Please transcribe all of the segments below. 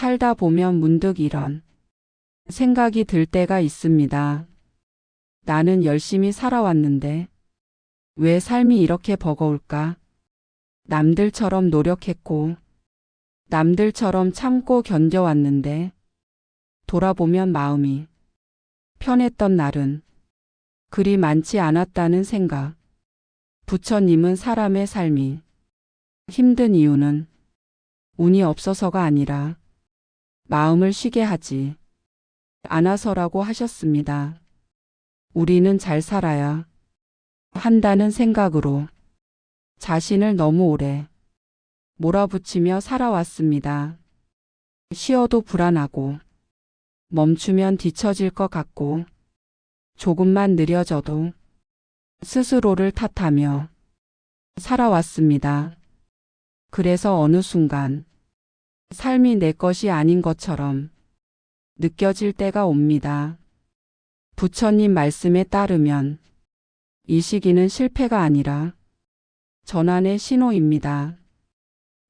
살다 보면 문득 이런 생각이 들 때가 있습니다. 나는 열심히 살아왔는데 왜 삶이 이렇게 버거울까? 남들처럼 노력했고 남들처럼 참고 견뎌왔는데 돌아보면 마음이 편했던 날은 그리 많지 않았다는 생각. 부처님은 사람의 삶이 힘든 이유는 운이 없어서가 아니라 마음을 쉬게 하지 않아서라고 하셨습니다. 우리는 잘 살아야 한다는 생각으로 자신을 너무 오래 몰아붙이며 살아왔습니다. 쉬어도 불안하고 멈추면 뒤처질 것 같고 조금만 느려져도 스스로를 탓하며 살아왔습니다. 그래서 어느 순간 삶이 내 것이 아닌 것처럼 느껴질 때가 옵니다. 부처님 말씀에 따르면 이 시기는 실패가 아니라 전환의 신호입니다.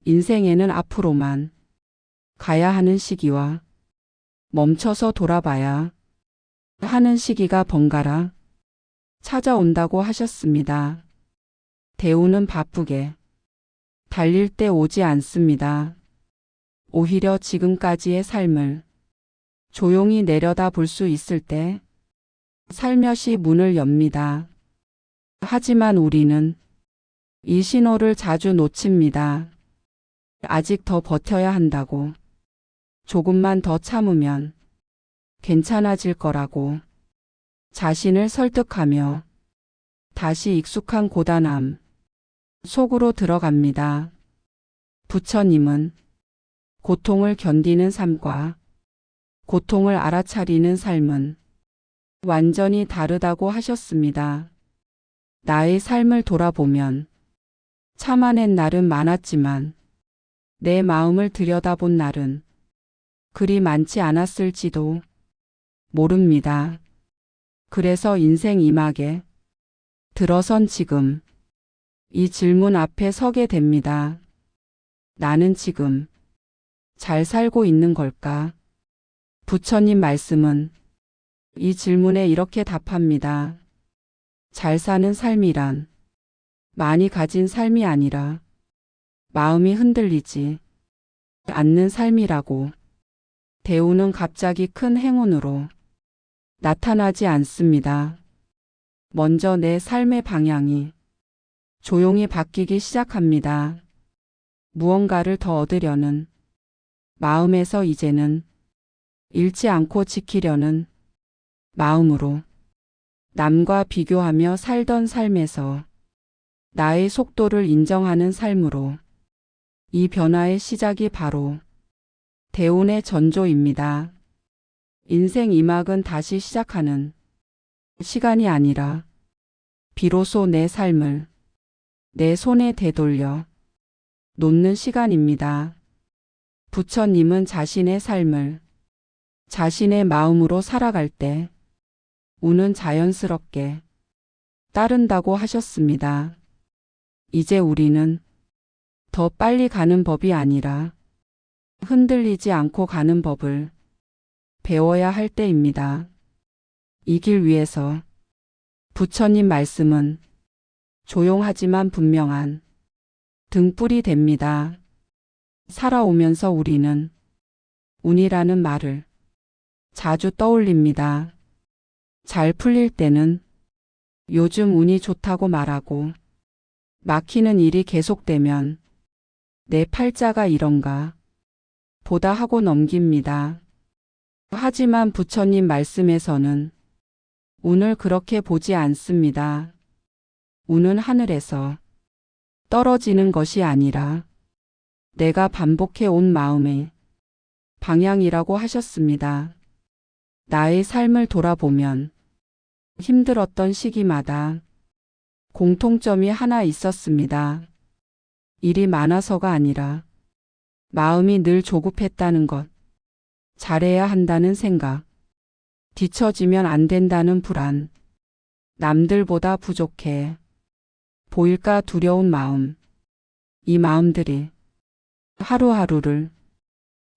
인생에는 앞으로만 가야 하는 시기와 멈춰서 돌아봐야 하는 시기가 번갈아 찾아온다고 하셨습니다. 대우는 바쁘게 달릴 때 오지 않습니다. 오히려 지금까지의 삶을 조용히 내려다 볼 수 있을 때 살며시 문을 엽니다. 하지만 우리는 이 신호를 자주 놓칩니다. 아직 더 버텨야 한다고, 조금만 더 참으면 괜찮아질 거라고 자신을 설득하며 다시 익숙한 고단함 속으로 들어갑니다. 부처님은 고통을 견디는 삶과 고통을 알아차리는 삶은 완전히 다르다고 하셨습니다. 나의 삶을 돌아보면 참아낸 날은 많았지만 내 마음을 들여다본 날은 그리 많지 않았을지도 모릅니다. 그래서 인생 이막에 들어선 지금 이 질문 앞에 서게 됩니다. 나는 지금 잘 살고 있는 걸까? 부처님 말씀은 이 질문에 이렇게 답합니다. 잘 사는 삶이란 많이 가진 삶이 아니라 마음이 흔들리지 않는 삶이라고. 대우는 갑자기 큰 행운으로 나타나지 않습니다. 먼저 내 삶의 방향이 조용히 바뀌기 시작합니다. 무언가를 더 얻으려는 마음에서 이제는 잃지 않고 지키려는 마음으로, 남과 비교하며 살던 삶에서 나의 속도를 인정하는 삶으로, 이 변화의 시작이 바로 대운의 전조입니다. 인생 이막은 다시 시작하는 시간이 아니라 비로소 내 삶을 내 손에 되돌려 놓는 시간입니다. 부처님은 자신의 삶을 자신의 마음으로 살아갈 때 운은 자연스럽게 따른다고 하셨습니다. 이제 우리는 더 빨리 가는 법이 아니라 흔들리지 않고 가는 법을 배워야 할 때입니다. 이 길 위에서 부처님 말씀은 조용하지만 분명한 등불이 됩니다. 살아오면서 우리는 운이라는 말을 자주 떠올립니다. 잘 풀릴 때는 요즘 운이 좋다고 말하고, 막히는 일이 계속되면 내 팔자가 이런가 보다 하고 넘깁니다. 하지만 부처님 말씀에서는 운을 그렇게 보지 않습니다. 운은 하늘에서 떨어지는 것이 아니라 내가 반복해 온 마음의 방향이라고 하셨습니다. 나의 삶을 돌아보면 힘들었던 시기마다 공통점이 하나 있었습니다. 일이 많아서가 아니라 마음이 늘 조급했다는 것, 잘해야 한다는 생각, 뒤처지면 안 된다는 불안, 남들보다 부족해 보일까 두려운 마음, 이 마음들이 하루하루를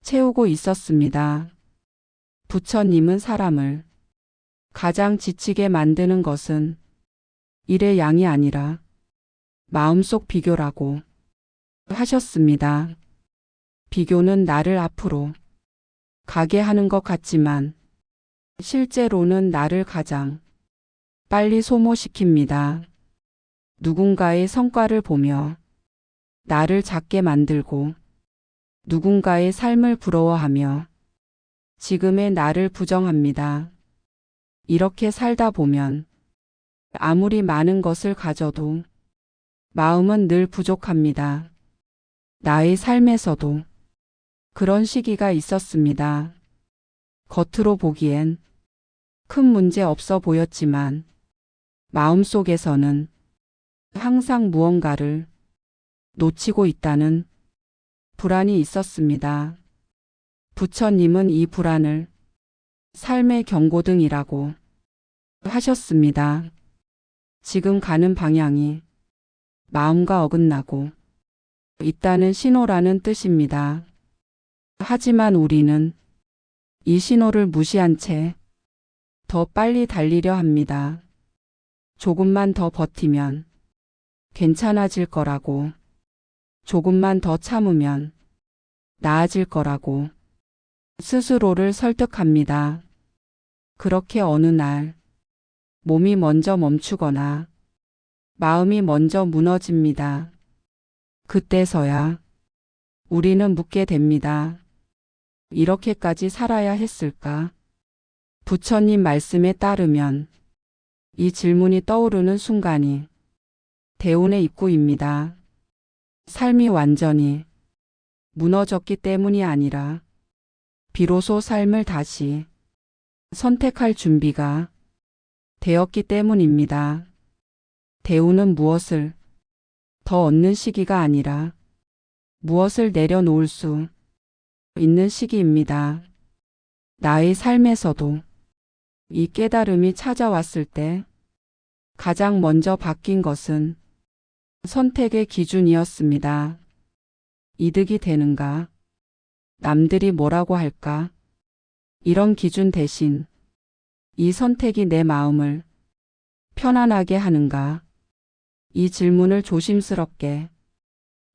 채우고 있었습니다. 부처님은 사람을 가장 지치게 만드는 것은 일의 양이 아니라 마음속 비교라고 하셨습니다. 비교는 나를 앞으로 가게 하는 것 같지만 실제로는 나를 가장 빨리 소모시킵니다. 누군가의 성과를 보며 나를 작게 만들고 누군가의 삶을 부러워하며 지금의 나를 부정합니다. 이렇게 살다 보면 아무리 많은 것을 가져도 마음은 늘 부족합니다. 나의 삶에서도 그런 시기가 있었습니다. 겉으로 보기엔 큰 문제 없어 보였지만 마음속에서는 항상 무언가를 놓치고 있다는 불안이 있었습니다. 부처님은 이 불안을 삶의 경고등이라고 하셨습니다. 지금 가는 방향이 마음과 어긋나고 있다는 신호라는 뜻입니다. 하지만 우리는 이 신호를 무시한 채 더 빨리 달리려 합니다. 조금만 더 버티면 괜찮아질 거라고, 조금만 더 참으면 나아질 거라고 스스로를 설득합니다. 그렇게 어느 날 몸이 먼저 멈추거나 마음이 먼저 무너집니다. 그때서야 우리는 묻게 됩니다. 이렇게까지 살아야 했을까? 부처님 말씀에 따르면 이 질문이 떠오르는 순간이 대운의 입구입니다. 삶이 완전히 무너졌기 때문이 아니라 비로소 삶을 다시 선택할 준비가 되었기 때문입니다. 대운은 무엇을 더 얻는 시기가 아니라 무엇을 내려놓을 수 있는 시기입니다. 나의 삶에서도 이 깨달음이 찾아왔을 때 가장 먼저 바뀐 것은 선택의 기준이었습니다. 이득이 되는가? 남들이 뭐라고 할까? 이런 기준 대신 이 선택이 내 마음을 편안하게 하는가? 이 질문을 조심스럽게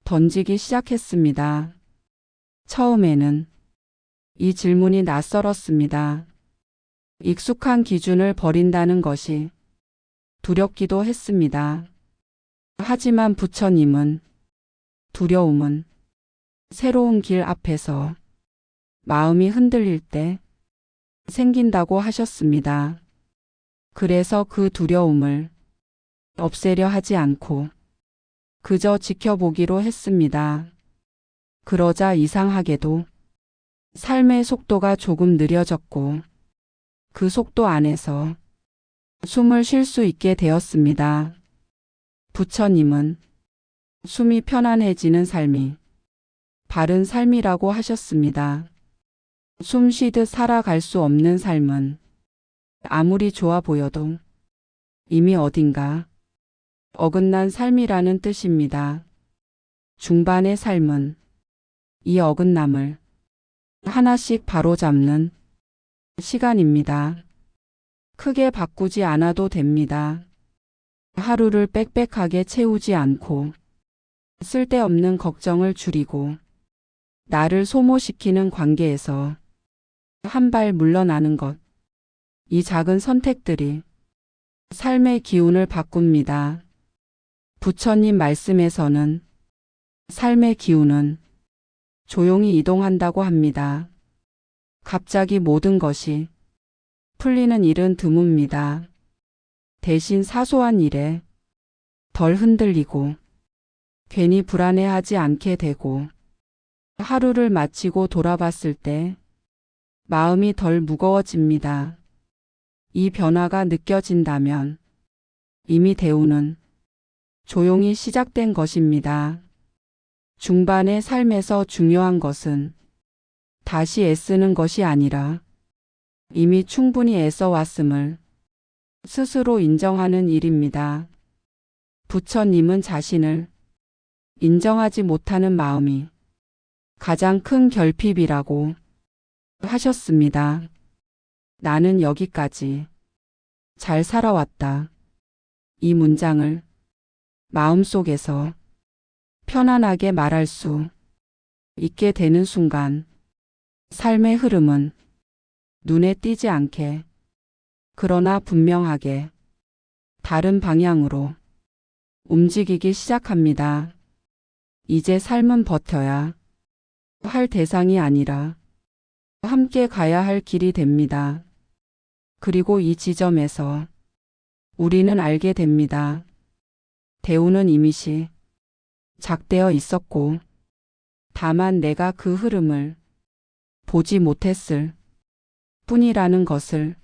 던지기 시작했습니다. 처음에는 이 질문이 낯설었습니다. 익숙한 기준을 버린다는 것이 두렵기도 했습니다. 하지만 부처님은 두려움은 새로운 길 앞에서 마음이 흔들릴 때 생긴다고 하셨습니다. 그래서 그 두려움을 없애려 하지 않고 그저 지켜보기로 했습니다. 그러자 이상하게도 삶의 속도가 조금 느려졌고 그 속도 안에서 숨을 쉴 수 있게 되었습니다. 부처님은 숨이 편안해지는 삶이 바른 삶이라고 하셨습니다. 숨 쉬듯 살아갈 수 없는 삶은 아무리 좋아 보여도 이미 어딘가 어긋난 삶이라는 뜻입니다. 중반의 삶은 이 어긋남을 하나씩 바로잡는 시간입니다. 크게 바꾸지 않아도 됩니다. 하루를 빽빽하게 채우지 않고 쓸데없는 걱정을 줄이고 나를 소모시키는 관계에서 한 발 물러나는 것. 이 작은 선택들이 삶의 기운을 바꿉니다. 부처님 말씀에서는 삶의 기운은 조용히 이동한다고 합니다. 갑자기 모든 것이 풀리는 일은 드뭅니다. 대신 사소한 일에 덜 흔들리고 괜히 불안해하지 않게 되고 하루를 마치고 돌아봤을 때 마음이 덜 무거워집니다. 이 변화가 느껴진다면 이미 대운은 조용히 시작된 것입니다. 중반의 삶에서 중요한 것은 다시 애쓰는 것이 아니라 이미 충분히 애써왔음을 스스로 인정하는 일입니다. 부처님은 자신을 인정하지 못하는 마음이 가장 큰 결핍이라고 하셨습니다. 나는 여기까지 잘 살아왔다. 이 문장을 마음속에서 편안하게 말할 수 있게 되는 순간 삶의 흐름은 눈에 띄지 않게 그러나 분명하게 다른 방향으로 움직이기 시작합니다. 이제 삶은 버텨야 할 대상이 아니라 함께 가야 할 길이 됩니다. 그리고 이 지점에서 우리는 알게 됩니다. 대우는 이미 시작되어 있었고 다만 내가 그 흐름을 보지 못했을 뿐이라는 것을.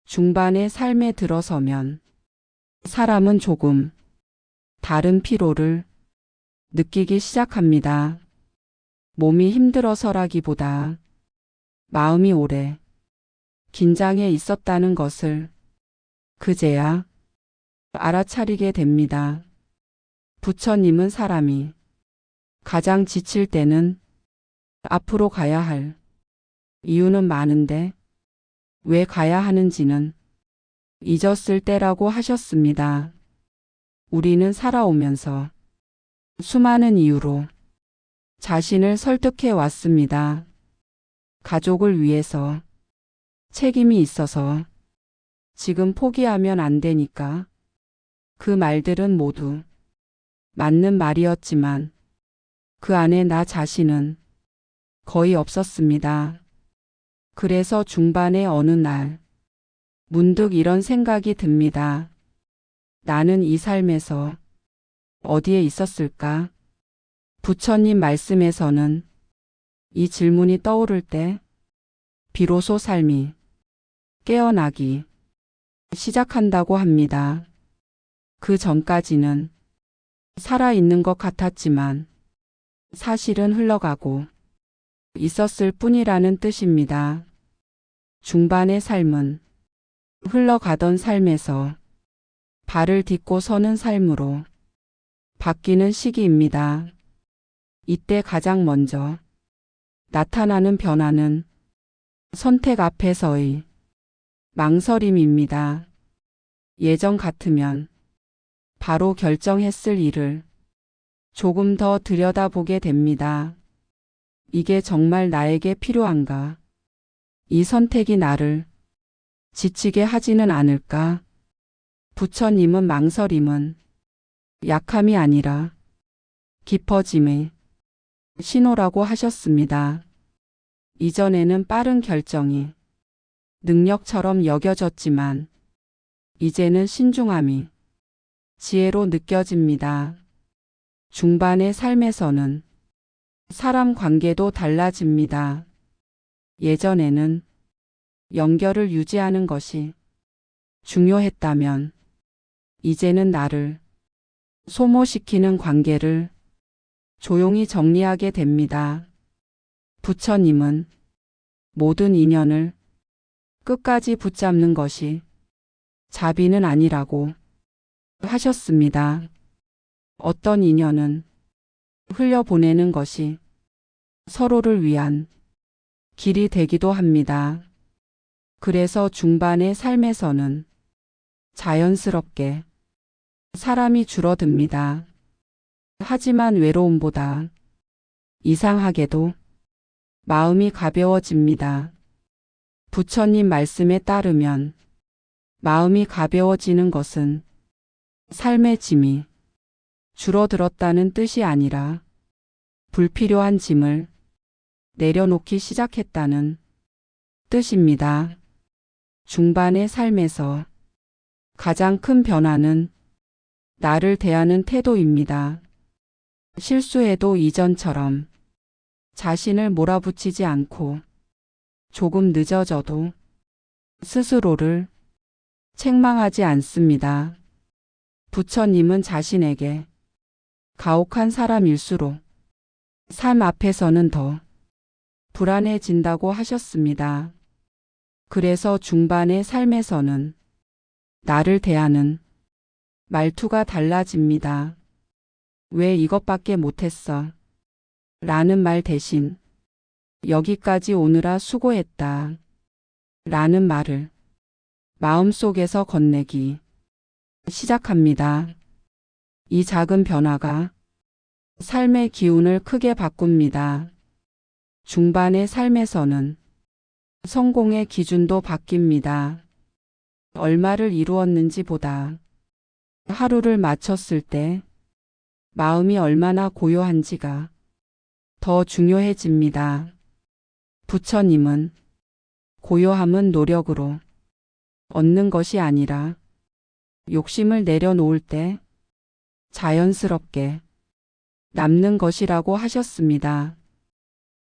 중반의 삶에 들어서면 사람은 조금 다른 피로를 느끼기 시작합니다. 몸이 힘들어서라기보다 마음이 오래 긴장해 있었다는 것을 그제야 알아차리게 됩니다. 부처님은 사람이 가장 지칠 때는 앞으로 가야 할 이유는 많은데 왜 가야 하는지는 잊었을 때라고 하셨습니다. 우리는 살아오면서 수많은 이유로 자신을 설득해 왔습니다. 가족을 위해서, 책임이 있어서, 지금 포기하면 안 되니까. 그 말들은 모두 맞는 말이었지만 그 안에 나 자신은 거의 없었습니다. 그래서 중반의 어느 날 문득 이런 생각이 듭니다. 나는 이 삶에서 어디에 있었을까? 부처님 말씀에서는 이 질문이 떠오를 때 비로소 삶이 깨어나기 시작한다고 합니다. 그 전까지는 살아있는 것 같았지만 사실은 흘러가고 있었을 뿐이라는 뜻입니다. 중반의 삶은 흘러가던 삶에서 발을 딛고 서는 삶으로 바뀌는 시기입니다. 이때 가장 먼저 나타나는 변화는 선택 앞에서의 망설임입니다. 예전 같으면 바로 결정했을 일을 조금 더 들여다보게 됩니다. 이게 정말 나에게 필요한가? 이 선택이 나를 지치게 하지는 않을까? 부처님은 망설임은 약함이 아니라 깊어짐의 신호라고 하셨습니다. 이전에는 빠른 결정이 능력처럼 여겨졌지만 이제는 신중함이 지혜로 느껴집니다. 중반의 삶에서는 사람 관계도 달라집니다. 예전에는 연결을 유지하는 것이 중요했다면 이제는 나를 소모시키는 관계를 조용히 정리하게 됩니다. 부처님은 모든 인연을 끝까지 붙잡는 것이 자비는 아니라고 하셨습니다. 어떤 인연은 흘려보내는 것이 서로를 위한 길이 되기도 합니다. 그래서 중반의 삶에서는 자연스럽게 사람이 줄어듭니다. 하지만 외로움보다 이상하게도 마음이 가벼워집니다. 부처님 말씀에 따르면 마음이 가벼워지는 것은 삶의 짐이 줄어들었다는 뜻이 아니라 불필요한 짐을 내려놓기 시작했다는 뜻입니다. 중반의 삶에서 가장 큰 변화는 나를 대하는 태도입니다. 실수해도 이전처럼 자신을 몰아붙이지 않고 조금 늦어져도 스스로를 책망하지 않습니다. 부처님은 자신에게 가혹한 사람일수록 삶 앞에서는 더 불안해진다고 하셨습니다. 그래서 중반의 삶에서는 나를 대하는 말투가 달라집니다. 왜 이것밖에 못했어? 라는 말 대신 여기까지 오느라 수고했다 라는 말을 마음속에서 건네기 시작합니다. 이 작은 변화가 삶의 기운을 크게 바꿉니다. 중반의 삶에서는 성공의 기준도 바뀝니다. 얼마를 이루었는지 보다 하루를 마쳤을 때 마음이 얼마나 고요한지가 더 중요해집니다. 부처님은 고요함은 노력으로 얻는 것이 아니라 욕심을 내려놓을 때 자연스럽게 남는 것이라고 하셨습니다.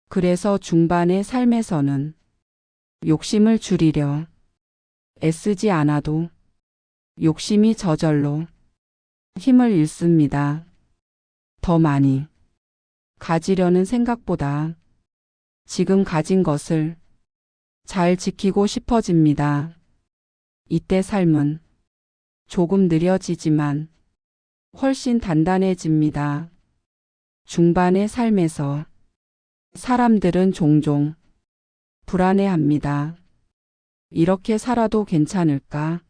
그래서 중반의 삶에서는 욕심을 줄이려 애쓰지 않아도 욕심이 저절로 힘을 잃습니다. 더 많이 가지려는 생각보다 지금 가진 것을 잘 지키고 싶어집니다. 이때 삶은 조금 느려지지만 훨씬 단단해집니다. 중반의 삶에서 사람들은 종종 불안해합니다. 이렇게 살아도 괜찮을까?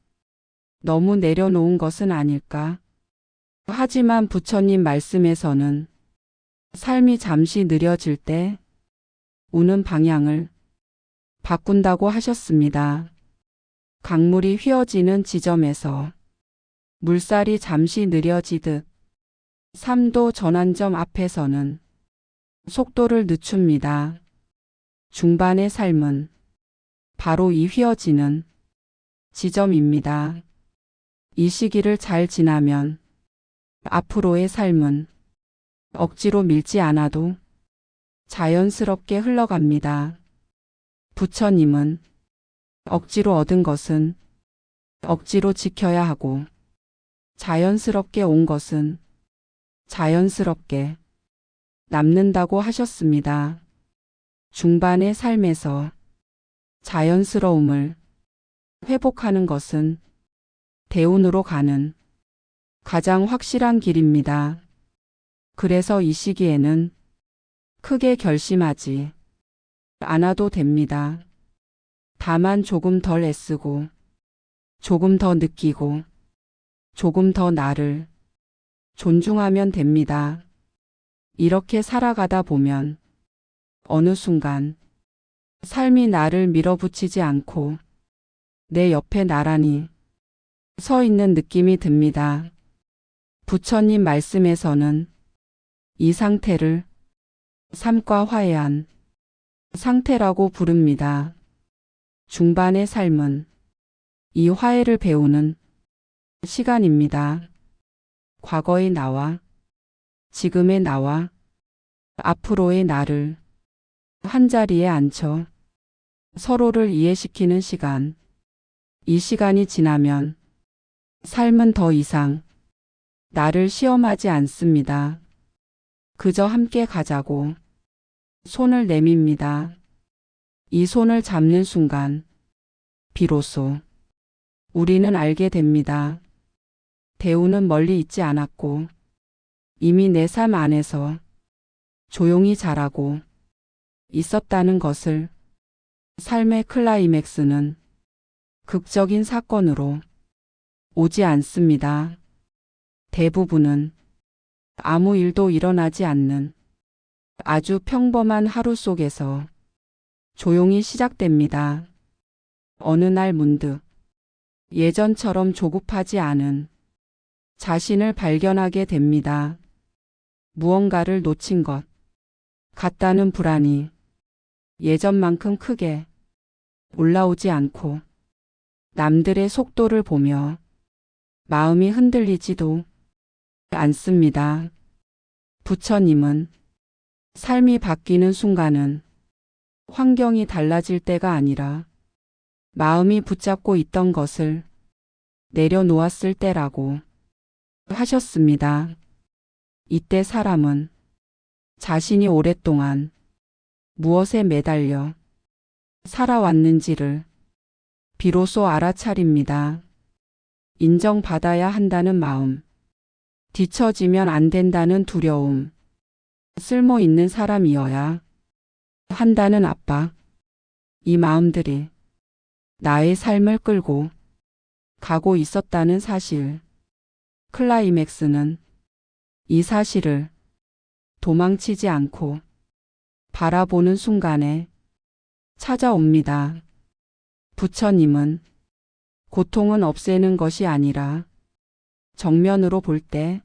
너무 내려놓은 것은 아닐까? 하지만 부처님 말씀에서는 삶이 잠시 느려질 때 우는 방향을 바꾼다고 하셨습니다. 강물이 휘어지는 지점에서 물살이 잠시 느려지듯 삶도 전환점 앞에서는 속도를 늦춥니다. 중반의 삶은 바로 이 휘어지는 지점입니다. 이 시기를 잘 지나면 앞으로의 삶은 억지로 밀지 않아도 자연스럽게 흘러갑니다. 부처님은 억지로 얻은 것은 억지로 지켜야 하고 자연스럽게 온 것은 자연스럽게 남는다고 하셨습니다. 중반의 삶에서 자연스러움을 회복하는 것은 대운으로 가는 가장 확실한 길입니다. 그래서 이 시기에는 크게 결심하지 않아도 됩니다. 다만 조금 덜 애쓰고 조금 더 느끼고 조금 더 나를 존중하면 됩니다. 이렇게 살아가다 보면 어느 순간 삶이 나를 밀어붙이지 않고 내 옆에 나란히 서 있는 느낌이 듭니다. 부처님 말씀에서는 이 상태를 삶과 화해한 상태라고 부릅니다. 중반의 삶은 이 화해를 배우는 시간입니다. 과거의 나와 지금의 나와 앞으로의 나를 한자리에 앉혀 서로를 이해시키는 시간. 이 시간이 지나면 삶은 더 이상 나를 시험하지 않습니다. 그저 함께 가자고 손을 내밉니다. 이 손을 잡는 순간 비로소 우리는 알게 됩니다. 대우는 멀리 있지 않았고 이미 내 삶 안에서 조용히 자라고 있었다는 것을. 삶의 클라이맥스는 극적인 사건으로 오지 않습니다. 대부분은 아무 일도 일어나지 않는 아주 평범한 하루 속에서 조용히 시작됩니다. 어느 날 문득 예전처럼 조급하지 않은 자신을 발견하게 됩니다. 무언가를 놓친 것 같다는 불안이 예전만큼 크게 올라오지 않고 남들의 속도를 보며 마음이 흔들리지도 않습니다. 부처님은 삶이 바뀌는 순간은 환경이 달라질 때가 아니라 마음이 붙잡고 있던 것을 내려놓았을 때라고 하셨습니다. 이때 사람은 자신이 오랫동안 무엇에 매달려 살아왔는지를 비로소 알아차립니다. 인정받아야 한다는 마음, 뒤처지면 안 된다는 두려움, 쓸모 있는 사람이어야 한다는 압박. 이 마음들이 나의 삶을 끌고 가고 있었다는 사실. 클라이맥스는 이 사실을 도망치지 않고 바라보는 순간에 찾아옵니다. 부처님은 고통은 없애는 것이 아니라 정면으로 볼 때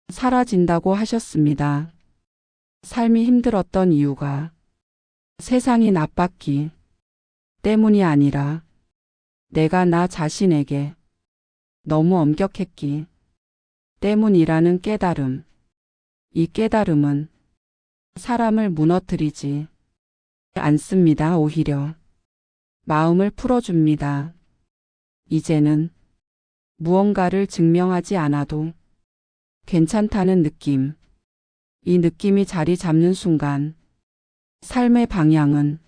사라진다고 하셨습니다. 삶이 힘들었던 이유가 세상이 나빴기 때문이 아니라 내가 나 자신에게 너무 엄격했기 때문이라는 깨달음. 이 깨달음은 사람을 무너뜨리지 않습니다. 오히려 마음을 풀어줍니다. 이제는 무언가를 증명하지 않아도 괜찮다는 느낌. 이 느낌이 자리 잡는 순간 삶의 방향은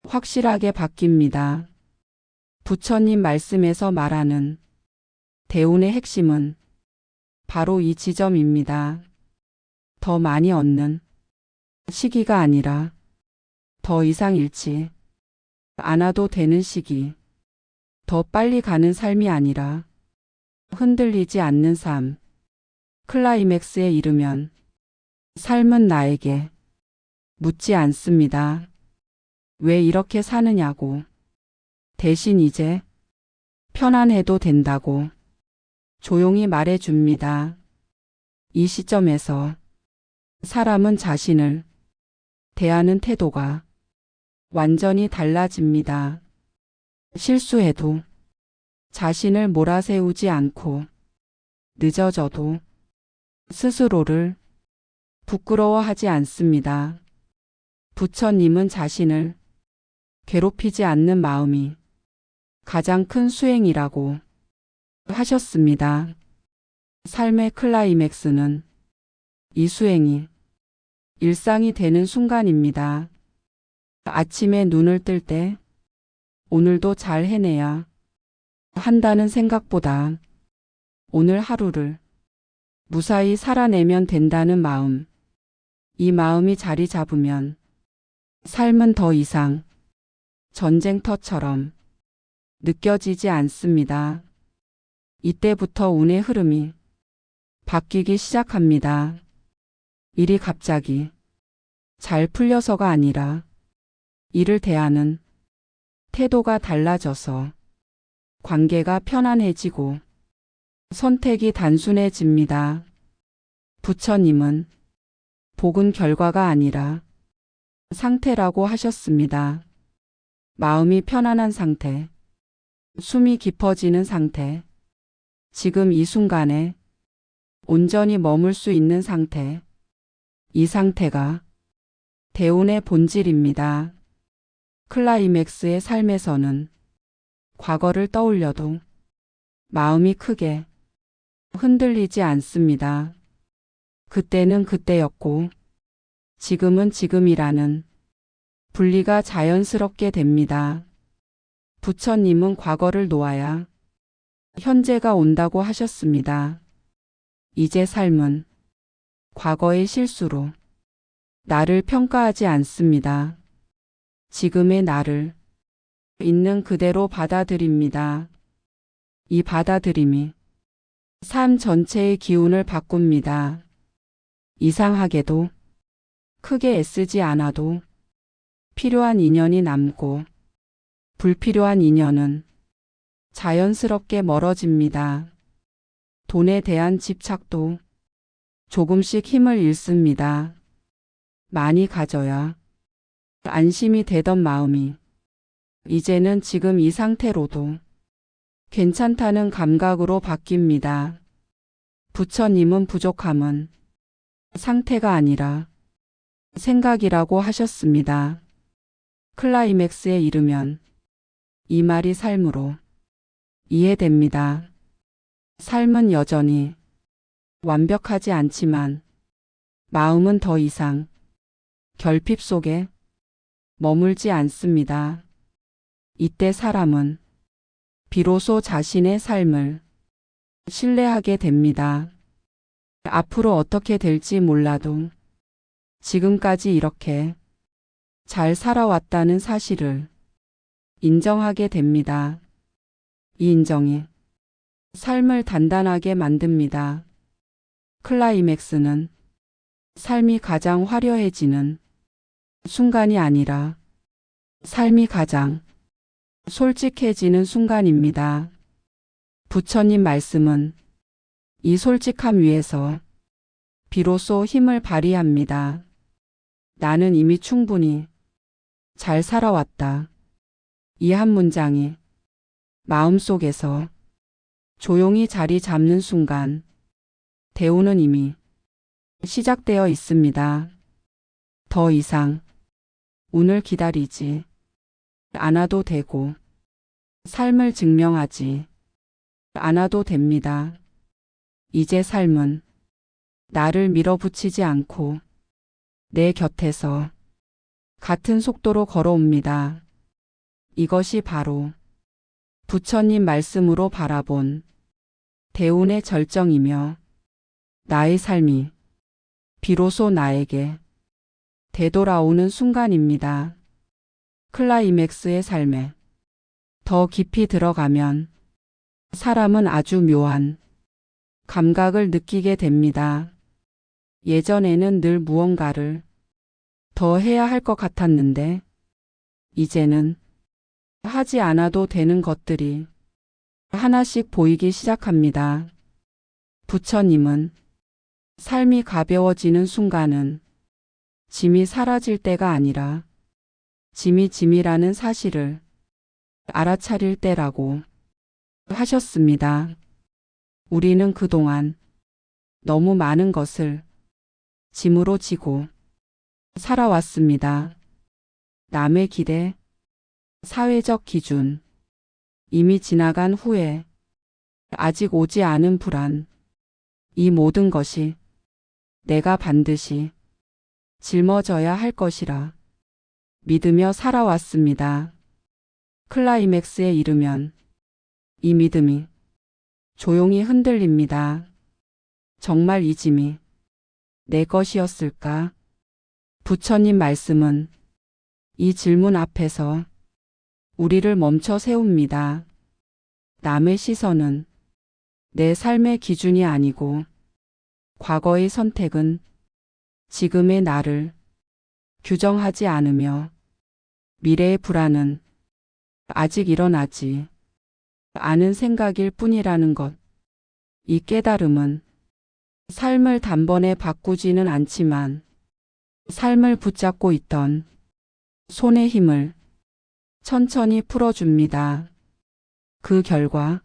확실하게 바뀝니다. 부처님 말씀에서 말하는 대운의 핵심은 바로 이 지점입니다. 더 많이 얻는 시기가 아니라 더 이상 잃지 않아도 되는 시기. 더 빨리 가는 삶이 아니라 흔들리지 않는 삶. 클라이맥스에 이르면 삶은 나에게 묻지 않습니다. 왜 이렇게 사느냐고. 대신 이제 편안해도 된다고 조용히 말해줍니다. 이 시점에서 사람은 자신을 대하는 태도가 완전히 달라집니다. 실수해도 자신을 몰아세우지 않고 늦어져도 스스로를 부끄러워하지 않습니다. 부처님은 자신을 괴롭히지 않는 마음이 가장 큰 수행이라고 하셨습니다. 삶의 클라이맥스는 이 수행이 일상이 되는 순간입니다. 아침에 눈을 뜰 때 오늘도 잘 해내야 한다는 생각보다 오늘 하루를 무사히 살아내면 된다는 마음. 이 마음이 자리 잡으면 삶은 더 이상 전쟁터처럼 느껴지지 않습니다. 이때부터 운의 흐름이 바뀌기 시작합니다. 일이 갑자기 잘 풀려서가 아니라 일을 대하는 태도가 달라져서 관계가 편안해지고 선택이 단순해집니다. 부처님은 복은 결과가 아니라 상태라고 하셨습니다. 마음이 편안한 상태, 숨이 깊어지는 상태, 지금 이 순간에 온전히 머물 수 있는 상태, 이 상태가 대운의 본질입니다. 클라이맥스의 삶에서는 과거를 떠올려도 마음이 크게 흔들리지 않습니다. 그때는 그때였고 지금은 지금이라는 분리가 자연스럽게 됩니다. 부처님은 과거를 놓아야 현재가 온다고 하셨습니다. 이제 삶은 과거의 실수로 나를 평가하지 않습니다. 지금의 나를 있는 그대로 받아들입니다. 이 받아들임이 삶 전체의 기운을 바꿉니다. 이상하게도 크게 애쓰지 않아도 필요한 인연이 남고 불필요한 인연은 자연스럽게 멀어집니다. 돈에 대한 집착도 조금씩 힘을 잃습니다. 많이 가져야 안심이 되던 마음이 이제는 지금 이 상태로도 괜찮다는 감각으로 바뀝니다. 부처님은 부족함은 상태가 아니라 생각이라고 하셨습니다. 클라이맥스에 이르면 이 말이 삶으로 이해됩니다. 삶은 여전히 완벽하지 않지만 마음은 더 이상 결핍 속에 머물지 않습니다. 이때 사람은 비로소 자신의 삶을 신뢰하게 됩니다. 앞으로 어떻게 될지 몰라도 지금까지 이렇게 잘 살아왔다는 사실을 인정하게 됩니다. 이 인정이 삶을 단단하게 만듭니다. 클라이맥스는 삶이 가장 화려해지는 순간이 아니라 삶이 가장 솔직해지는 순간입니다. 부처님 말씀은 이 솔직함 위에서 비로소 힘을 발휘합니다. 나는 이미 충분히 잘 살아왔다. 이 한 문장이 마음속에서 조용히 자리 잡는 순간 대우는 이미 시작되어 있습니다. 더 이상 운을 기다리지 않아도 되고 삶을 증명하지 않아도 됩니다. 이제 삶은 나를 밀어붙이지 않고 내 곁에서 같은 속도로 걸어옵니다. 이것이 바로 부처님 말씀으로 바라본 대운의 절정이며 나의 삶이 비로소 나에게 되돌아오는 순간입니다. 클라이맥스의 삶에 더 깊이 들어가면 사람은 아주 묘한 감각을 느끼게 됩니다. 예전에는 늘 무언가를 더 해야 할 것 같았는데 이제는 하지 않아도 되는 것들이 하나씩 보이기 시작합니다. 부처님은 삶이 가벼워지는 순간은 짐이 사라질 때가 아니라 짐이 짐이라는 사실을 알아차릴 때라고 하셨습니다. 우리는 그동안 너무 많은 것을 짐으로 지고 살아왔습니다. 남의 기대, 사회적 기준, 이미 지나간 후회, 아직 오지 않은 불안, 이 모든 것이 내가 반드시 짊어져야 할 것이라 믿으며 살아왔습니다. 클라이맥스에 이르면 이 믿음이 조용히 흔들립니다. 정말 이 짐이 내 것이었을까? 부처님 말씀은 이 질문 앞에서 우리를 멈춰 세웁니다. 남의 시선은 내 삶의 기준이 아니고 과거의 선택은 지금의 나를 규정하지 않으며 미래의 불안은 아직 일어나지 않은 생각일 뿐이라는 것. 이 깨달음은 삶을 단번에 바꾸지는 않지만 삶을 붙잡고 있던 손의 힘을 천천히 풀어줍니다. 그 결과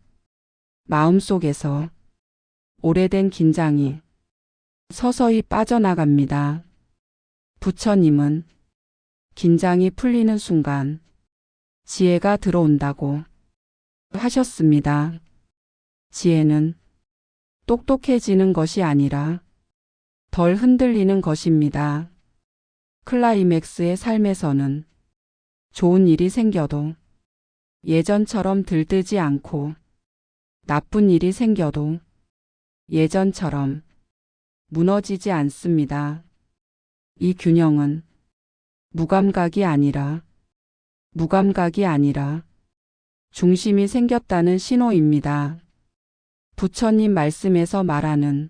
마음속에서 오래된 긴장이 서서히 빠져나갑니다. 부처님은 긴장이 풀리는 순간 지혜가 들어온다고 하셨습니다. 지혜는 똑똑해지는 것이 아니라 덜 흔들리는 것입니다. 클라이맥스의 삶에서는 좋은 일이 생겨도 예전처럼 들뜨지 않고 나쁜 일이 생겨도 예전처럼 무너지지 않습니다. 이 균형은 무감각이 아니라 중심이 생겼다는 신호입니다. 부처님 말씀에서 말하는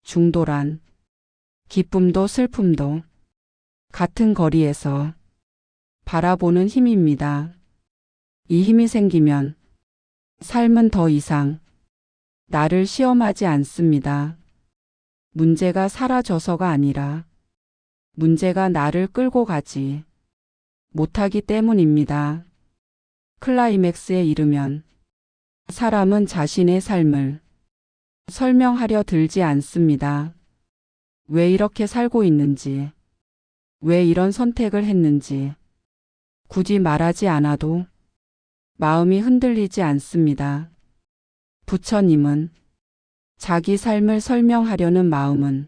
중도란 기쁨도 슬픔도 같은 거리에서 바라보는 힘입니다. 이 힘이 생기면 삶은 더 이상 나를 시험하지 않습니다. 문제가 사라져서가 아니라 문제가 나를 끌고 가지 못하기 때문입니다. 클라이맥스에 이르면 사람은 자신의 삶을 설명하려 들지 않습니다. 왜 이렇게 살고 있는지, 왜 이런 선택을 했는지 굳이 말하지 않아도 마음이 흔들리지 않습니다. 부처님은 자기 삶을 설명하려는 마음은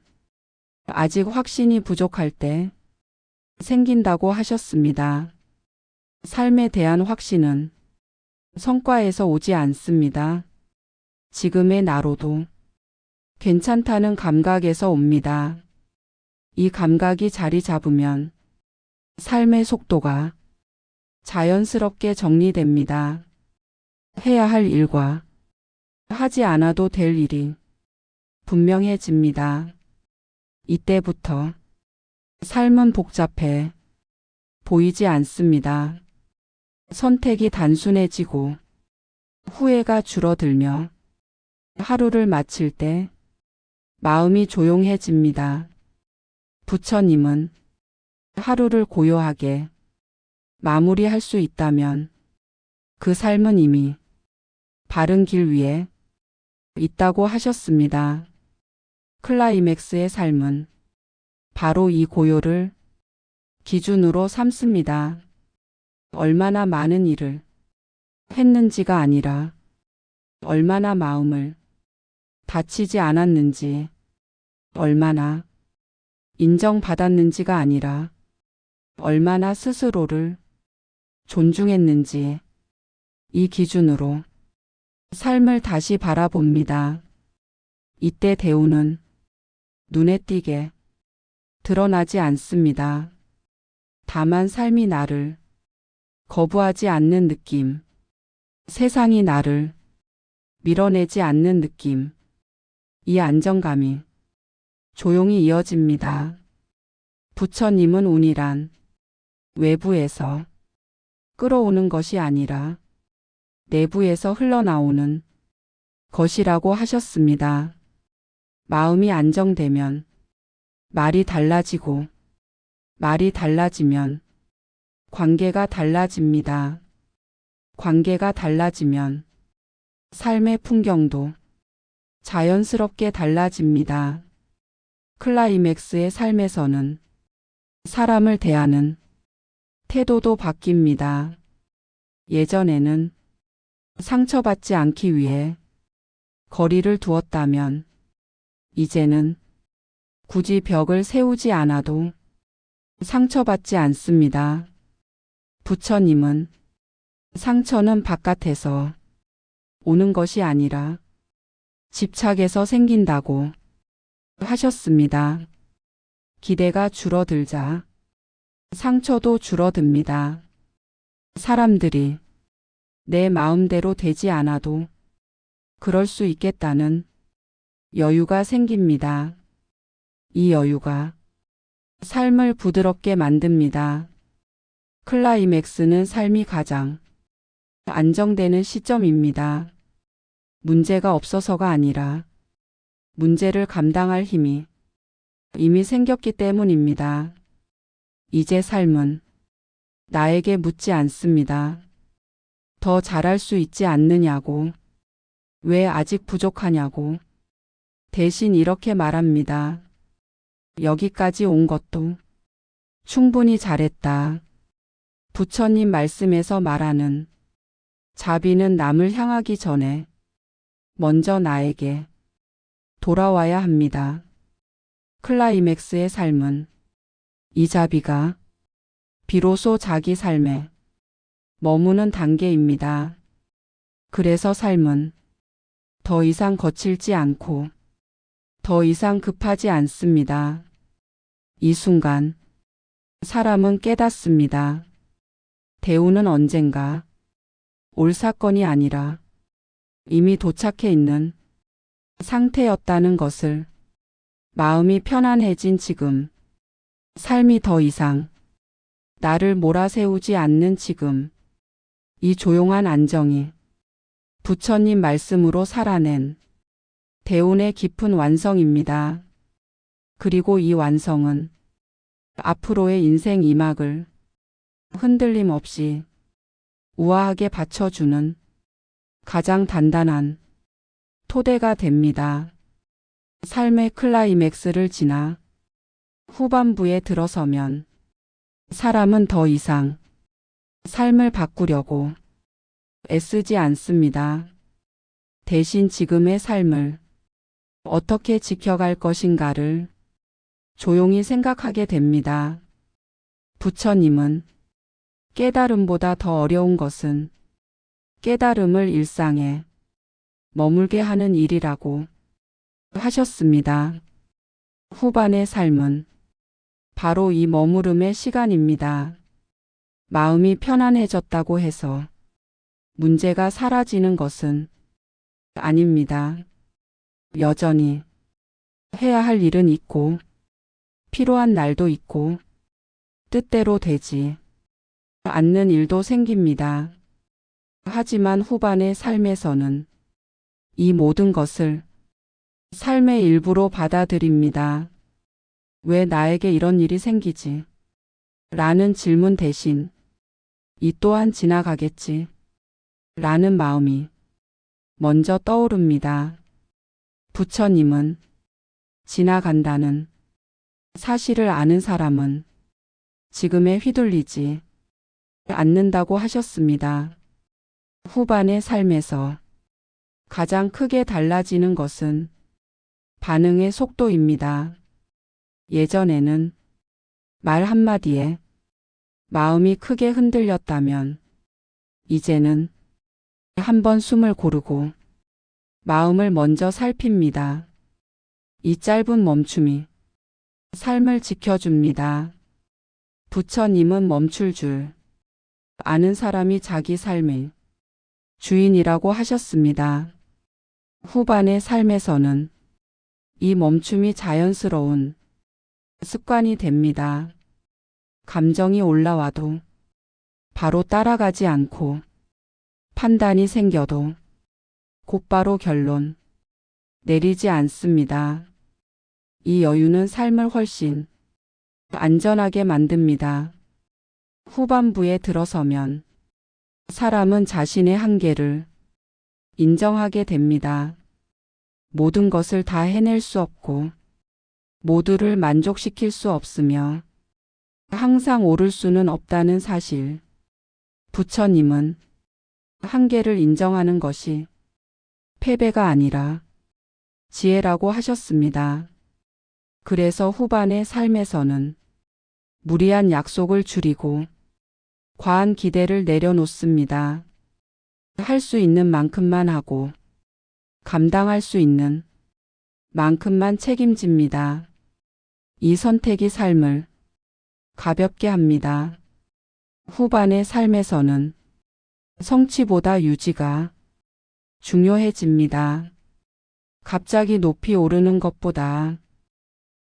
아직 확신이 부족할 때 생긴다고 하셨습니다. 삶에 대한 확신은 성과에서 오지 않습니다. 지금의 나로도 괜찮다는 감각에서 옵니다. 이 감각이 자리 잡으면 삶의 속도가 자연스럽게 정리됩니다. 해야 할 일과 하지 않아도 될 일이 분명해집니다. 이때부터 삶은 복잡해 보이지 않습니다. 선택이 단순해지고 후회가 줄어들며 하루를 마칠 때 마음이 조용해집니다. 부처님은 하루를 고요하게 마무리할 수 있다면 그 삶은 이미 바른 길 위에 있다고 하셨습니다. 클라이맥스의 삶은 바로 이 고요를 기준으로 삼습니다. 얼마나 많은 일을 했는지가 아니라 얼마나 마음을 다치지 않았는지, 얼마나 인정받았는지가 아니라 얼마나 스스로를 존중했는지, 이 기준으로 삶을 다시 바라봅니다. 이때 대우는 눈에 띄게 드러나지 않습니다. 다만 삶이 나를 거부하지 않는 느낌, 세상이 나를 밀어내지 않는 느낌, 이 안정감이 조용히 이어집니다. 부처님은 운이란 외부에서 끌어오는 것이 아니라 내부에서 흘러나오는 것이라고 하셨습니다. 마음이 안정되면 말이 달라지고 말이 달라지면 관계가 달라집니다. 관계가 달라지면 삶의 풍경도 자연스럽게 달라집니다. 클라이맥스의 삶에서는 사람을 대하는 태도도 바뀝니다. 예전에는 상처받지 않기 위해 거리를 두었다면 이제는 굳이 벽을 세우지 않아도 상처받지 않습니다. 부처님은 상처는 바깥에서 오는 것이 아니라 집착에서 생긴다고 하셨습니다. 기대가 줄어들자 상처도 줄어듭니다. 사람들이 내 마음대로 되지 않아도 그럴 수 있겠다는 여유가 생깁니다. 이 여유가 삶을 부드럽게 만듭니다. 클라이맥스는 삶이 가장 안정되는 시점입니다. 문제가 없어서가 아니라 문제를 감당할 힘이 이미 생겼기 때문입니다. 이제 삶은 나에게 묻지 않습니다. 더 잘할 수 있지 않느냐고, 왜 아직 부족하냐고, 대신 이렇게 말합니다. 여기까지 온 것도 충분히 잘했다. 부처님 말씀에서 말하는 자비는 남을 향하기 전에 먼저 나에게 돌아와야 합니다. 클라이맥스의 삶은 이 자비가 비로소 자기 삶에 머무는 단계입니다. 그래서 삶은 더 이상 거칠지 않고 더 이상 급하지 않습니다. 이 순간 사람은 깨닫습니다. 대우는 언젠가 올 사건이 아니라 이미 도착해 있는 상태였다는 것을. 마음이 편안해진 지금, 삶이 더 이상 나를 몰아세우지 않는 지금, 이 조용한 안정이 부처님 말씀으로 살아낸 대운의 깊은 완성입니다. 그리고 이 완성은 앞으로의 인생 이막을 흔들림 없이 우아하게 받쳐주는 가장 단단한 토대가 됩니다. 삶의 클라이맥스를 지나 후반부에 들어서면 사람은 더 이상 삶을 바꾸려고 애쓰지 않습니다. 대신 지금의 삶을 어떻게 지켜갈 것인가를 조용히 생각하게 됩니다. 부처님은 깨달음보다 더 어려운 것은 깨달음을 일상에 머물게 하는 일이라고 하셨습니다. 후반의 삶은 바로 이 머무름의 시간입니다. 마음이 편안해졌다고 해서 문제가 사라지는 것은 아닙니다. 여전히 해야 할 일은 있고 필요한 날도 있고 뜻대로 되지 않는 일도 생깁니다. 하지만 후반의 삶에서는 이 모든 것을 삶의 일부로 받아들입니다. 왜 나에게 이런 일이 생기지? 라는 질문 대신 이 또한 지나가겠지? 라는 마음이 먼저 떠오릅니다. 부처님은 지나간다는 사실을 아는 사람은 지금에 휘둘리지 않는다고 하셨습니다. 후반의 삶에서 가장 크게 달라지는 것은 반응의 속도입니다. 예전에는 말 한마디에 마음이 크게 흔들렸다면 이제는 한번 숨을 고르고 마음을 먼저 살핍니다. 이 짧은 멈춤이 삶을 지켜줍니다. 부처님은 멈출 줄 아는 사람이 자기 삶의 주인이라고 하셨습니다. 후반의 삶에서는 이 멈춤이 자연스러운 습관이 됩니다. 감정이 올라와도 바로 따라가지 않고 판단이 생겨도 곧바로 결론 내리지 않습니다. 이 여유는 삶을 훨씬 안전하게 만듭니다. 후반부에 들어서면 사람은 자신의 한계를 인정하게 됩니다. 모든 것을 다 해낼 수 없고 모두를 만족시킬 수 없으며 항상 오를 수는 없다는 사실. 부처님은 한계를 인정하는 것이 패배가 아니라 지혜라고 하셨습니다. 그래서 후반의 삶에서는 무리한 약속을 줄이고 과한 기대를 내려놓습니다. 할 수 있는 만큼만 하고 감당할 수 있는 만큼만 책임집니다. 이 선택이 삶을 가볍게 합니다. 후반의 삶에서는 성취보다 유지가 중요해집니다. 갑자기 높이 오르는 것보다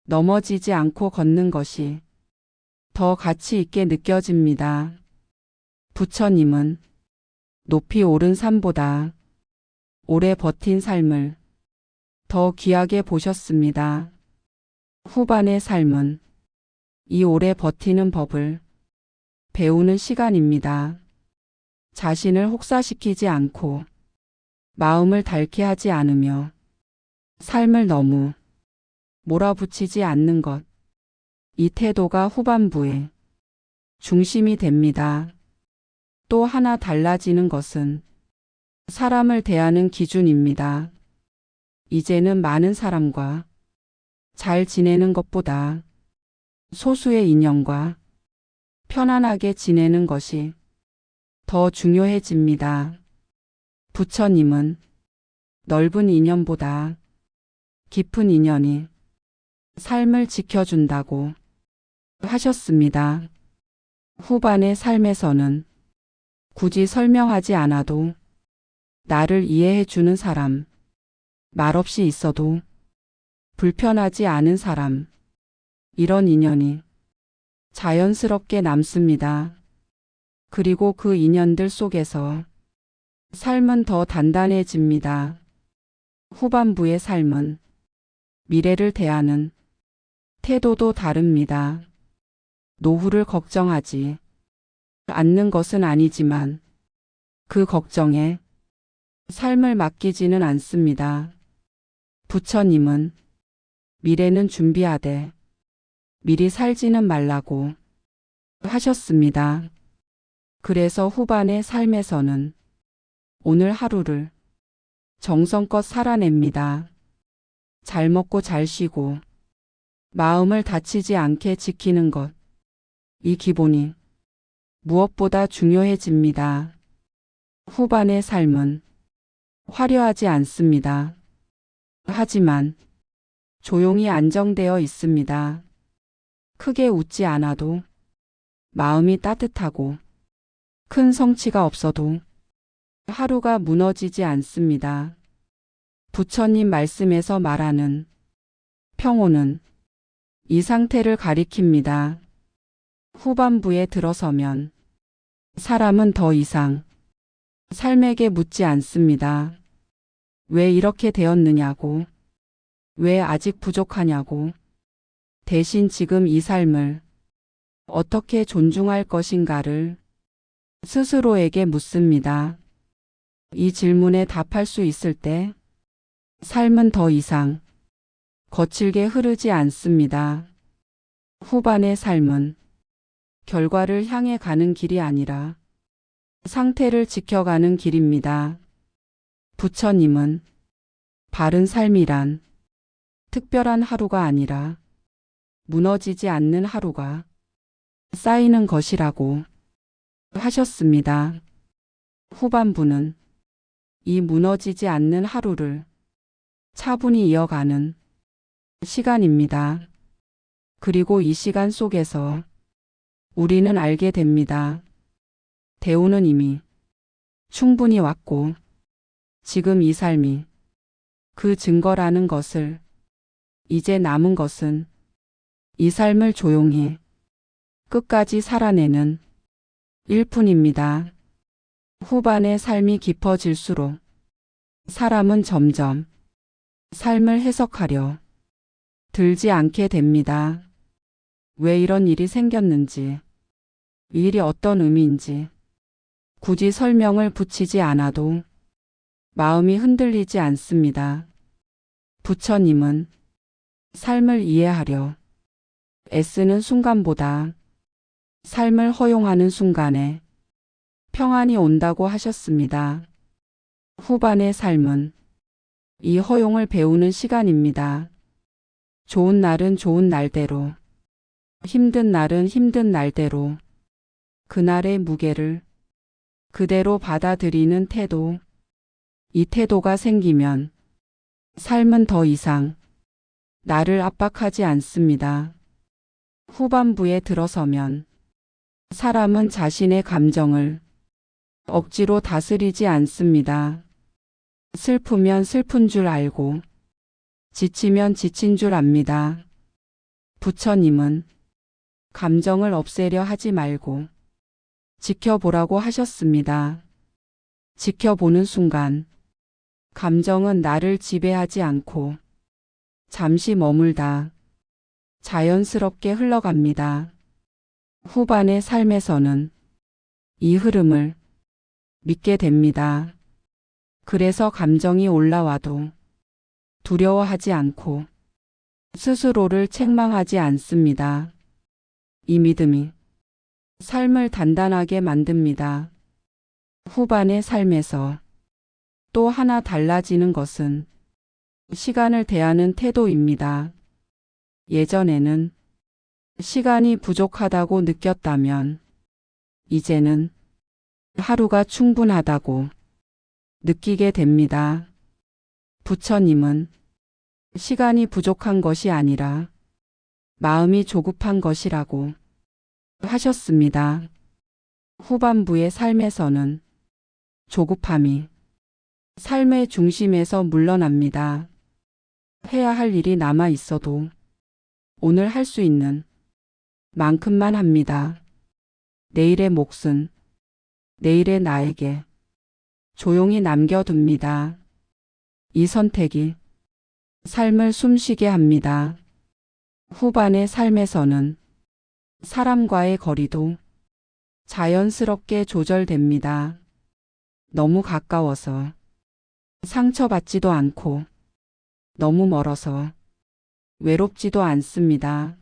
넘어지지 않고 걷는 것이 더 가치 있게 느껴집니다. 부처님은 높이 오른 산보다 오래 버틴 삶을 더 귀하게 보셨습니다. 후반의 삶은 이 오래 버티는 법을 배우는 시간입니다. 자신을 혹사시키지 않고 마음을 닳게 하지 않으며 삶을 너무 몰아붙이지 않는 것. 이 태도가 후반부의 중심이 됩니다. 또 하나 달라지는 것은 사람을 대하는 기준입니다. 이제는 많은 사람과 잘 지내는 것보다 소수의 인연과 편안하게 지내는 것이 더 중요해집니다. 부처님은 넓은 인연보다 깊은 인연이 삶을 지켜준다고 하셨습니다. 후반의 삶에서는 굳이 설명하지 않아도 나를 이해해 주는 사람, 말없이 있어도 불편하지 않은 사람, 이런 인연이 자연스럽게 남습니다. 그리고 그 인연들 속에서 삶은 더 단단해집니다. 후반부의 삶은 미래를 대하는 태도도 다릅니다. 노후를 걱정하지 않는 것은 아니지만 그 걱정에 삶을 맡기지는 않습니다. 부처님은 미래는 준비하되 미리 살지는 말라고 하셨습니다. 그래서 후반의 삶에서는 오늘 하루를 정성껏 살아냅니다. 잘 먹고 잘 쉬고 마음을 다치지 않게 지키는 것. 이 기본이 무엇보다 중요해집니다. 후반의 삶은 화려하지 않습니다. 하지만 조용히 안정되어 있습니다. 크게 웃지 않아도 마음이 따뜻하고 큰 성취가 없어도 하루가 무너지지 않습니다. 부처님 말씀에서 말하는 평온은 이 상태를 가리킵니다. 후반부에 들어서면 사람은 더 이상 삶에게 묻지 않습니다. 왜 이렇게 되었느냐고, 왜 아직 부족하냐고, 대신 지금 이 삶을 어떻게 존중할 것인가를 스스로에게 묻습니다. 이 질문에 답할 수 있을 때 삶은 더 이상 거칠게 흐르지 않습니다. 후반의 삶은 결과를 향해 가는 길이 아니라 상태를 지켜가는 길입니다. 부처님은 바른 삶이란 특별한 하루가 아니라 무너지지 않는 하루가 쌓이는 것이라고 하셨습니다. 후반부는 이 무너지지 않는 하루를 차분히 이어가는 시간입니다. 그리고 이 시간 속에서 우리는 알게 됩니다. 대우는 이미 충분히 왔고 지금 이 삶이 그 증거라는 것을. 이제 남은 것은 이 삶을 조용히 끝까지 살아내는 일뿐입니다. 후반의 삶이 깊어질수록 사람은 점점 삶을 해석하려 들지 않게 됩니다. 왜 이런 일이 생겼는지, 이 일이 어떤 의미인지 굳이 설명을 붙이지 않아도 마음이 흔들리지 않습니다. 부처님은 삶을 이해하려 애쓰는 순간보다 삶을 허용하는 순간에 평안이 온다고 하셨습니다. 후반의 삶은 이 허용을 배우는 시간입니다. 좋은 날은 좋은 날대로, 힘든 날은 힘든 날대로 그날의 무게를 그대로 받아들이는 태도. 이 태도가 생기면 삶은 더 이상 나를 압박하지 않습니다. 후반부에 들어서면 사람은 자신의 감정을 억지로 다스리지 않습니다. 슬프면 슬픈 줄 알고 지치면 지친 줄 압니다. 부처님은 감정을 없애려 하지 말고 지켜보라고 하셨습니다. 지켜보는 순간 감정은 나를 지배하지 않고 잠시 머물다 자연스럽게 흘러갑니다. 후반의 삶에서는 이 흐름을 믿게 됩니다. 그래서 감정이 올라와도 두려워하지 않고 스스로를 책망하지 않습니다. 이 믿음이 삶을 단단하게 만듭니다. 후반의 삶에서 또 하나 달라지는 것은 시간을 대하는 태도입니다. 예전에는 시간이 부족하다고 느꼈다면 이제는 하루가 충분하다고 느끼게 됩니다. 부처님은 시간이 부족한 것이 아니라 마음이 조급한 것이라고 하셨습니다. 후반부의 삶에서는 조급함이 삶의 중심에서 물러납니다. 해야 할 일이 남아 있어도 오늘 할 수 있는 만큼만 합니다. 내일의 몫은 내일의 나에게 조용히 남겨둡니다. 이 선택이 삶을 숨쉬게 합니다. 후반의 삶에서는 사람과의 거리도 자연스럽게 조절됩니다. 너무 가까워서 상처받지도 않고 너무 멀어서 외롭지도 않습니다.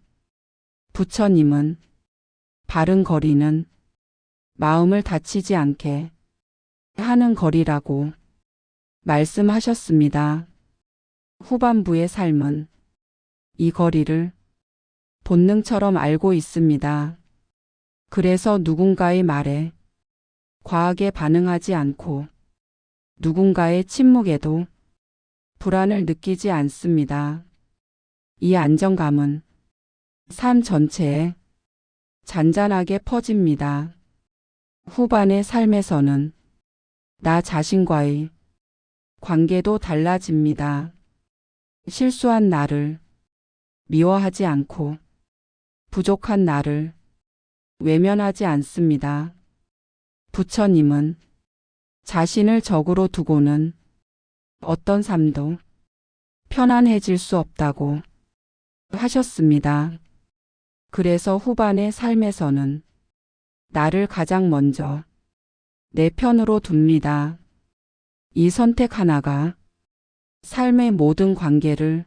부처님은 바른 거리는 마음을 다치지 않게 하는 거리라고 말씀하셨습니다. 후반부의 삶은 이 거리를 본능처럼 알고 있습니다. 그래서 누군가의 말에 과하게 반응하지 않고 누군가의 침묵에도 불안을 느끼지 않습니다. 이 안정감은 삶 전체에 잔잔하게 퍼집니다. 후반의 삶에서는 나 자신과의 관계도 달라집니다. 실수한 나를 미워하지 않고 부족한 나를 외면하지 않습니다. 부처님은 자신을 적으로 두고는 어떤 삶도 편안해질 수 없다고 하셨습니다. 그래서 후반의 삶에서는 나를 가장 먼저 내 편으로 둡니다. 이 선택 하나가 삶의 모든 관계를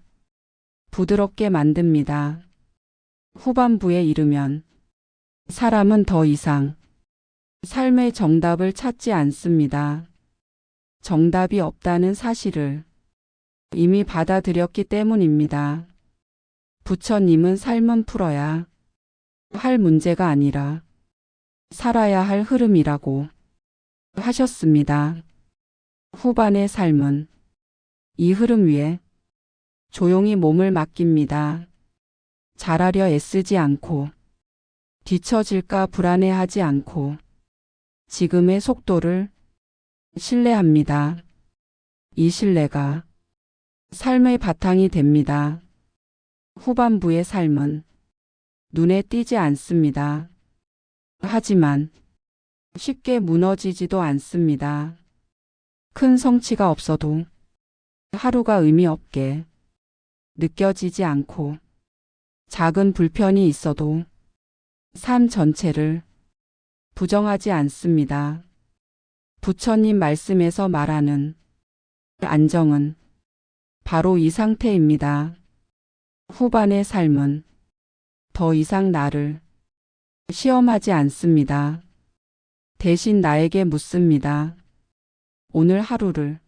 부드럽게 만듭니다. 후반부에 이르면 사람은 더 이상 삶의 정답을 찾지 않습니다. 정답이 없다는 사실을 이미 받아들였기 때문입니다. 부처님은 삶은 풀어야 할 문제가 아니라 살아야 할 흐름이라고 하셨습니다. 후반의 삶은 이 흐름 위에 조용히 몸을 맡깁니다. 잘하려 애쓰지 않고 뒤처질까 불안해하지 않고 지금의 속도를 신뢰합니다. 이 신뢰가 삶의 바탕이 됩니다. 후반부의 삶은 눈에 띄지 않습니다. 하지만 쉽게 무너지지도 않습니다. 큰 성취가 없어도 하루가 의미 없게 느껴지지 않고 작은 불편이 있어도 삶 전체를 부정하지 않습니다. 부처님 말씀에서 말하는 안정은 바로 이 상태입니다. 후반의 삶은 더 이상 나를 시험하지 않습니다. 대신 나에게 묻습니다. 오늘 하루를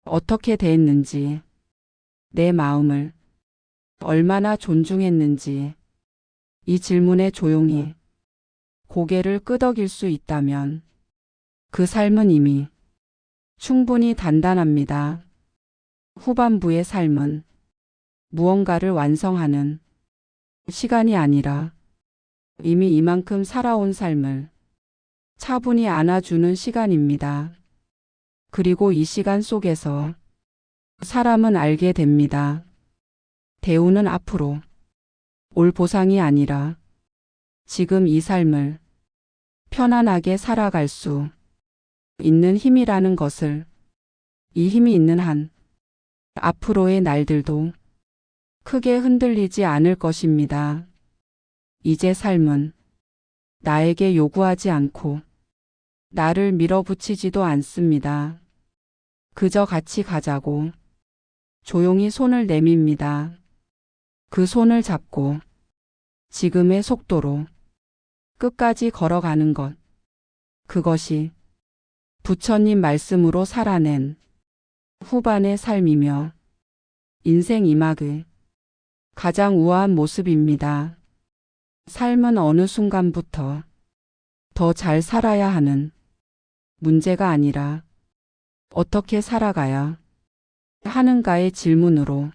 어떻게 대했는지, 내 마음을 얼마나 존중했는지, 이 질문에 조용히 고개를 끄덕일 수 있다면 그 삶은 이미 충분히 단단합니다. 후반부의 삶은 무언가를 완성하는 시간이 아니라 이미 이만큼 살아온 삶을 차분히 안아주는 시간입니다. 그리고 이 시간 속에서 사람은 알게 됩니다. 대우는 앞으로 올 보상이 아니라 지금 이 삶을 편안하게 살아갈 수 있는 힘이라는 것을, 이 힘이 있는 한 앞으로의 날들도 크게 흔들리지 않을 것입니다. 이제 삶은 나에게 요구하지 않고 나를 밀어붙이지도 않습니다. 그저 같이 가자고 조용히 손을 내밉니다. 그 손을 잡고 지금의 속도로 끝까지 걸어가는 것. 그것이 부처님 말씀으로 살아낸 후반의 삶이며 인생 이막의 가장 우아한 모습입니다. 삶은 어느 순간부터 더 잘 살아야 하는 문제가 아니라 어떻게 살아가야 하는가의 질문으로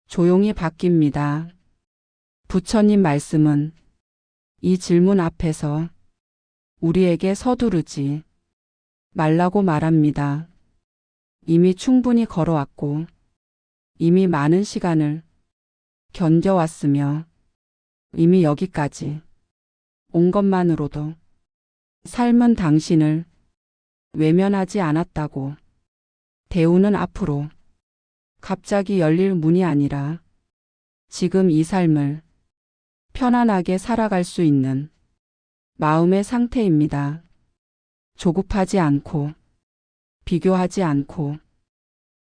조용히 바뀝니다. 부처님 말씀은 이 질문 앞에서 우리에게 서두르지 말라고 말합니다. 이미 충분히 걸어왔고 이미 많은 시간을 견뎌왔으며 이미 여기까지 온 것만으로도 삶은 당신을 외면하지 않았다고. 대우는 앞으로 갑자기 열릴 문이 아니라 지금 이 삶을 편안하게 살아갈 수 있는 마음의 상태입니다. 조급하지 않고 비교하지 않고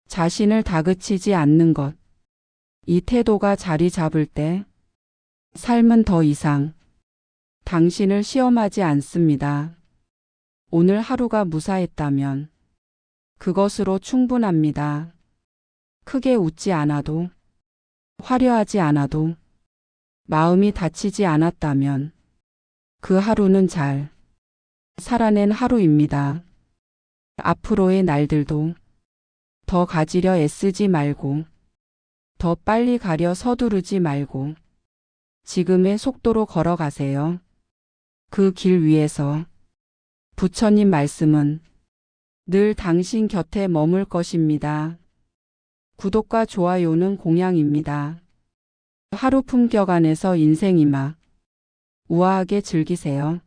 자신을 다그치지 않는 것. 이 태도가 자리 잡을 때 삶은 더 이상 당신을 시험하지 않습니다. 오늘 하루가 무사했다면 그것으로 충분합니다. 크게 웃지 않아도, 화려하지 않아도, 마음이 다치지 않았다면 그 하루는 잘 살아낸 하루입니다. 앞으로의 날들도 더 가지려 애쓰지 말고, 더 빨리 가려 서두르지 말고, 지금의 속도로 걸어가세요. 그 길 위에서 부처님 말씀은 늘 당신 곁에 머물 것입니다. 구독과 좋아요는 공양입니다. 하루 품격 안에서 인생이막 우아하게 즐기세요.